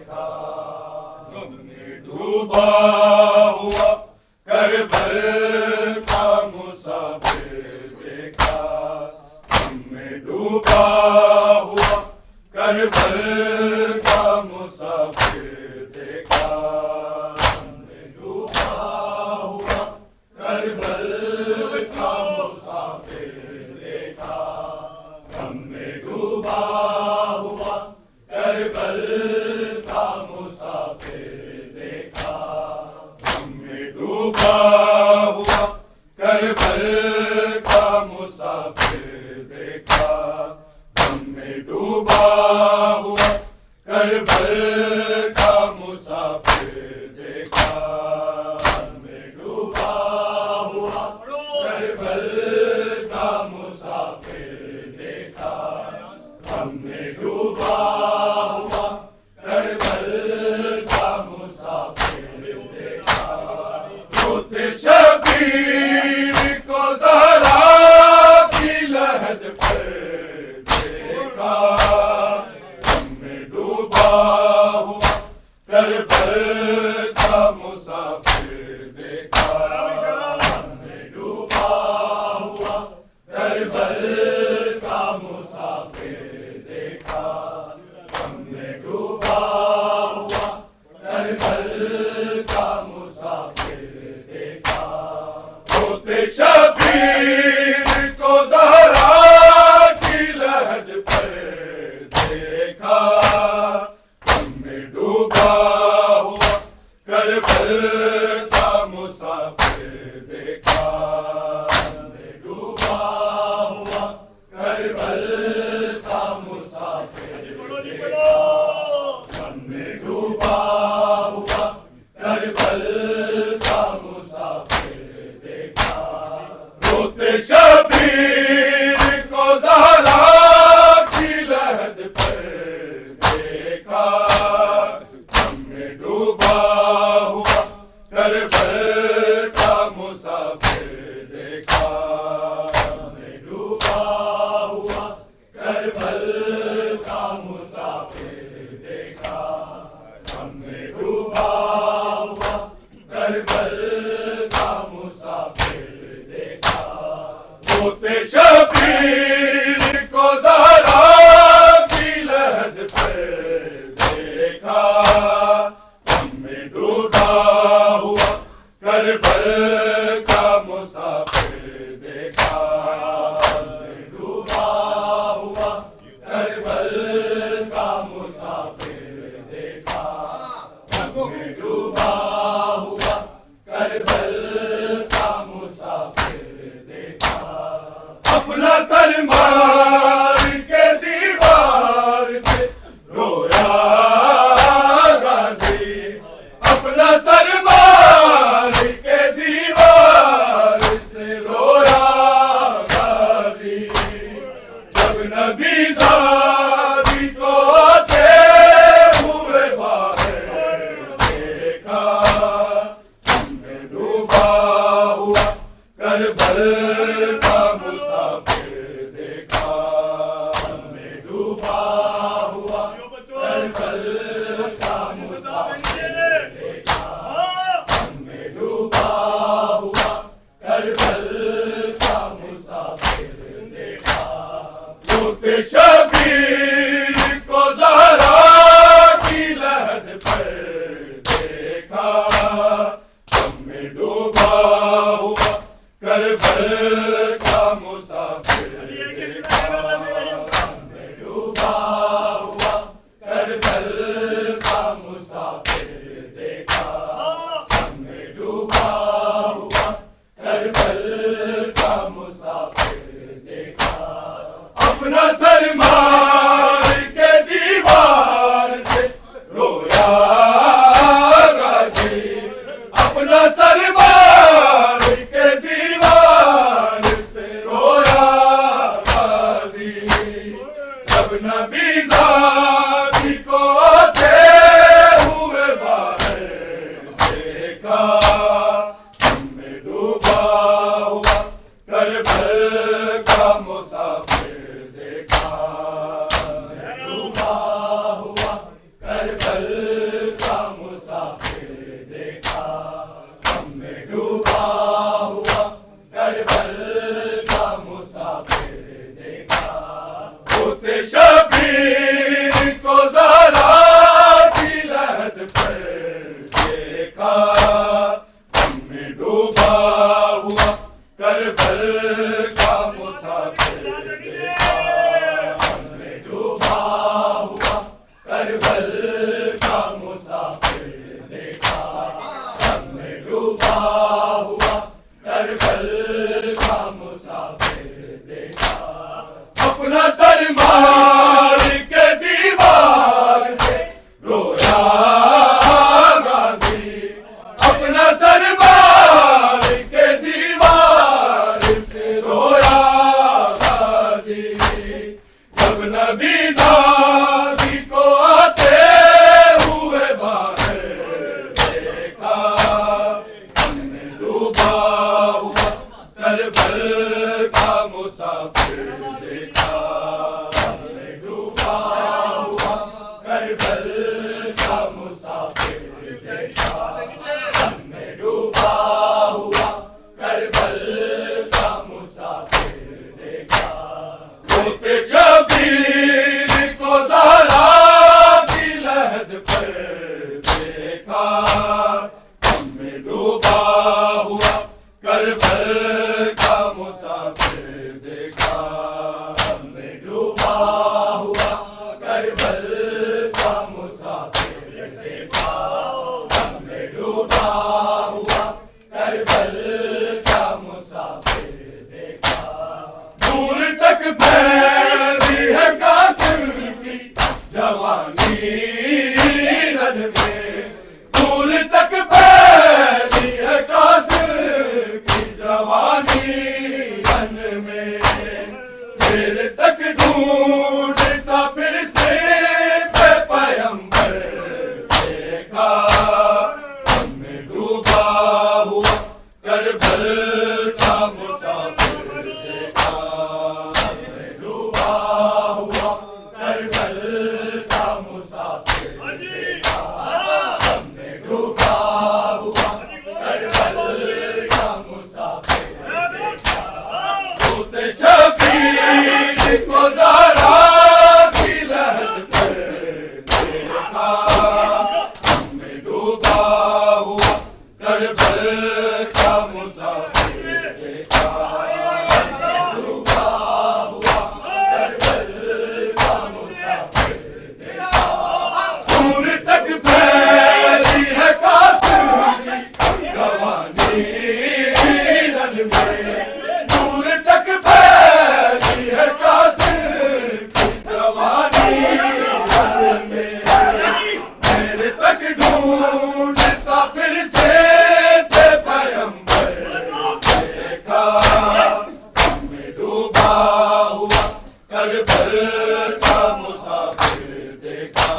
देखा, हमने डूबा हुआ करबल का मुसाफिर देखा, हमने डूबा हुआ करबल का मुसाफिर देखा, हमने डूबा हुआ करबल का मुसाफिर देखा, हमने डूबा हुआ करबल का मुसाफिर देखा, हमने डूबा हुआ करबल का मुसाफिर देखा, हमने डूबा हुआ करबल का मुसाफिर देखा, हमने डूबा हुआ करबल का मुसाफिर देखा, हमने डूबा हुआ करबल का मुसाफिर देखा, रोते शबीर को ज़हरा की लहद पर देखा, हमने डूबा हुआ करबल का मुसाफिर देखा, हमने डूबा हुआ करबल का मुसाफिर देखा, हमने डूबा हुआ करबल का मुसाफिर देखा, रोते शबीर को ज़हरा की लहद पर देखा, हमने डूबा हुआ करबल का मुसाफिर देखा, हमने डूबा हुआ करबल का मुसाफिर देखा, हमने डूबा हुआ करबल का मुसाफिर देखा, रोते शबीर को ज़हरा की लहद पर देखा, हमने डूबा हुआ करबल का मुसाफिर देखा, हमने डूबा हुआ करबल का मुसाफिर देखा, हमने डूबा हुआ करबल का मुसाफिर देखा, रोते शबीर को ज़हरा की लहद पर देखा, हमने डूबा हुआ करबल का मुसाफिर देखा, हमने डूबा हुआ करबल का मुसाफिर देखा, हमने डूबा हुआ करबल का मुसाफिर देखा, अपना सर मार के दीवार से रोया गाज़ी, अपना सर मार के दीवार से रोया गाज़ी, जब नबी ज़ादी को आते हुए बाहर देखा, हमने डूबा हुआ करबल का मुसाफिर देखा, हमने डूबा हुआ करबल का मुसाफिर देखा, हमने डूबा हुआ करबल का मुसाफिर देखा, रोते शबीर को ज़हरा की लहद पर देखा, हमने डूबा हुआ करबल का मुसाफिर देखा, हमने डूबा हुआ करबल का मुसाफिर देखा, हमने डूबा हुआ करबल का मुसाफिर देखा, अपना सर मार के दीवार से रोया गाज़ी, अपना सर मार के दीवार से रोया गाज़ी, जब नबी ज़ादी को आते हुए बाहर देखा, हमने डूबा हुआ करबल का मुसाफिर देखा, हमने डूबा हुआ करबल करबल का मुसाफिर देखा, हमने डूबा हुआ करबल का मुसाफिर देखा। अपना सर मार के दीवार से रोया गाजी, अपना सर मार के दीवार से रोया गाजी। जब नबी दादी को आते हुए बाहर देखा, हमने डूबा हुआ करबल का मुसाफिर देखा, हमने डूबा हुआ करबल का मुसाफिर देखा, हमने डूबा हुआ करबल का मुसाफिर देखा। रोते शबीर को ज़हरा की लहद पर देखा, हमने डूबा हुआ करबल का मुसाफिर देखा, हमने डूबा हुआ करबल का मुसाफिर देखा, हमने डूबा हुआ करबल का मुसाफिर देखा। दूर तक फैली है कासिम की जवानी रन में, दूर तक फैली है कासिम की जवानी रन में। देर तक ढूंढता फिर से पैगंबर देखा, हमने डूबा हुआ करबल का मुसाफिर देखा, हमने डूबा हुआ करबल का मुसाफिर देखा, हमने डूबा हुआ करबल का मुसाफिर देखा। रोते शबीर को ज़हरा की लहद पर देखा, हमने डूबा हुआ करबल का मुसाफिर देखा, हमने डूबा हुआ करबल का मुसाफिर देखा। दूर तक फैली है कासिम की जवानी रन में, दूर तक फैली है कासिम की जवानी रन में। मेरे तक ढूंढता फिर से पैगंबर देखा, हमने डूबा हुआ करबल का मुसाफिर देखा,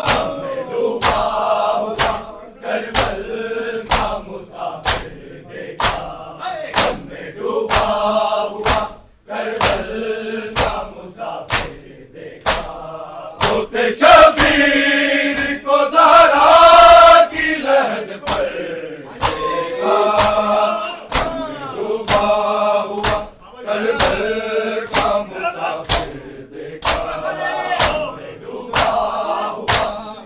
हमने डूबा हुआ करबल का मुसाफिर देखा, हमने डूबा हुआ करबल का मुसाफिर देखा। रोते शबीर को ज़हरा की लहद पर देखा, हमने डूबा हुआ करबल का मुसाफिर देखा, हमने डूबा हुआ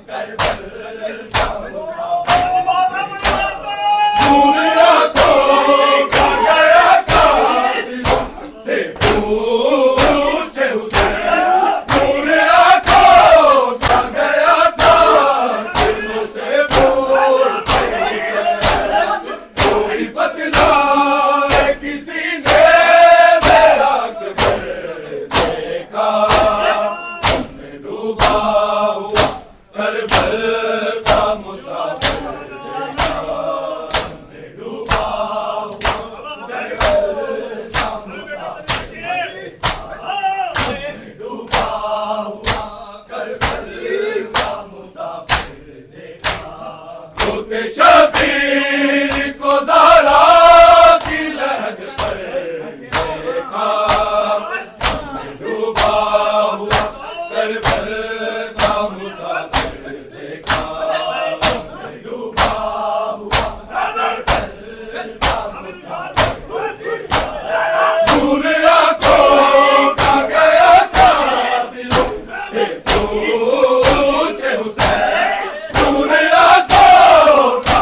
करबल का मुसाफिर देखा। दूर आंखों का गया कातिलों से पूछे हुसैन, दूर आंखों का गया कातिलों से पूछे हुसैन। कोई बतलाए किसी ने मेरा अकबर देखा, हमने डूबा हुआ करबल का मुसाफिर देखा, हमने डूबा हुआ करबल का मुसाफिर देखा, हमने डूबा हुआ करबल का मुसाफिर देखा। रोते शबीर को ज़हरा की लहद पर देखा, हमने डूबा हुआ करबल का मुसाफिर देखा, हमने डूबा हुआ करबल का मुसाफिर देखा। दूर आंखों का गया कातिलों से पूछे हुसैन, दूर आंखों का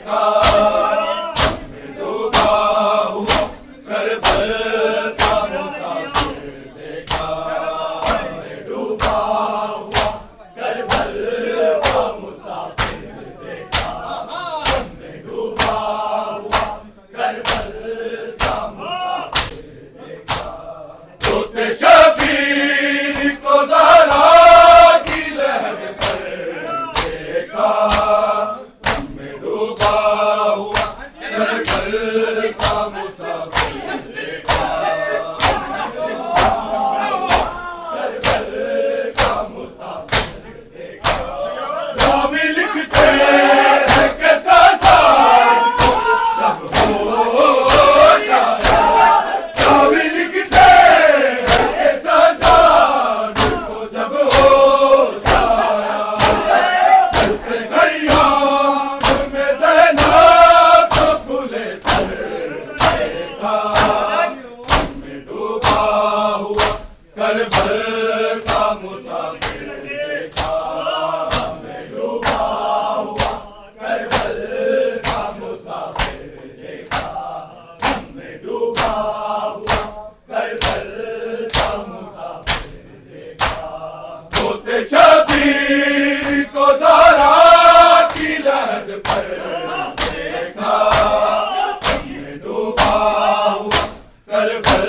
देखा, में डूबा हुआ करबल का मुसाफिर देखा, में डूबा हुआ करबल का मुसाफिर देखा, में डूबा हुआ करबल का मुसाफिर देखा। रोते शबीर को ज़हरा की लहर पर देखा, में डूबा हुआ करबल का मुसाफिर देखा, करबल का मुसाफिर देखा। रावी लिखते हैं कि सरदार को जब होश आया, रावी लिखते हैं कि सरदार को जब होश आया, चलते खयाम में ज़ैनब को खुले सर देखा, में डूबा हुआ करबल का मुसाफिर देखा, में डूबा हुआ करबल का मुसाफिर देखा, में डूबा हुआ करबल का मुसाफिर देखा। रोते शबीर को ज़हरा की लहद पर देखा, में डूबा हुआ करबल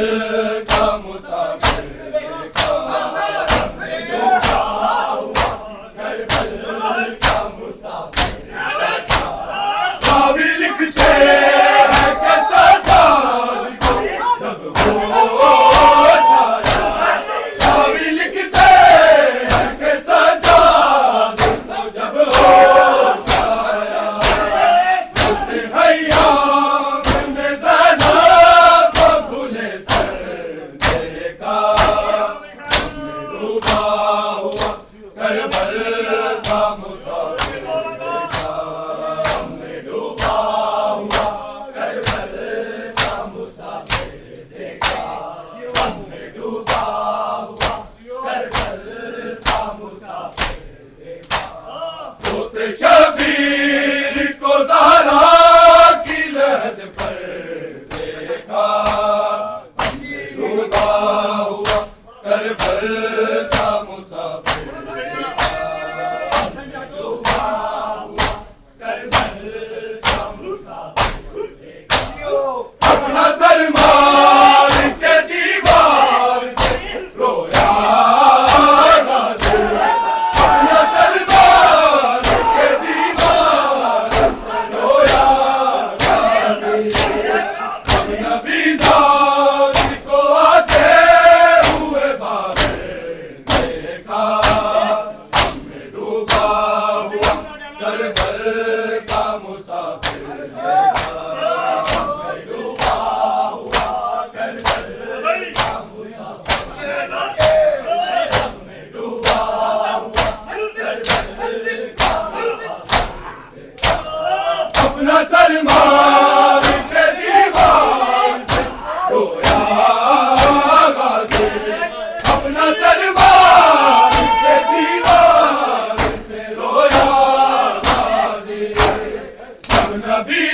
का मुसाफिर देखा, में डूबा हुआ करबल का मुसाफिर देखा। रावी लिखते हैं कि सरदार को जब होश आया, रावी लिखते हैं कि सरदार को जब होश आया, चलते खयाम में ज़ैनब को खुले सर देखा, में डूबा हुआ करबल का मुसाफिर देखा, में डूबा हुआ करबल का मुसाफिर देखा, में डूबा हुआ करबल का मुसाफिर देखा। रोते शबीर को ज़हरा की लहद पर देखा, में डूबा हुआ करबल का मुसाफिर देखा, में डूबा हुआ करबल का मुसाफिर देखा। अपना सर मार के दीवार से रोया गाज़ी, अपना सर मार के दीवार से रोया गाज़ी, अपना बीज़ार को आते हुए बाबे देखा, में डूबा हुआ करबल का मुसाफिर देखा, में डूबा हुआ करबल का मुसाफिर देखा, में डूबा हुआ करबल का मुसाफिर देखा। अपना सर मार के दीवार से रोया गाज़ी, अपना सर मार के दीवार से रोया गाज़ी, जब नबी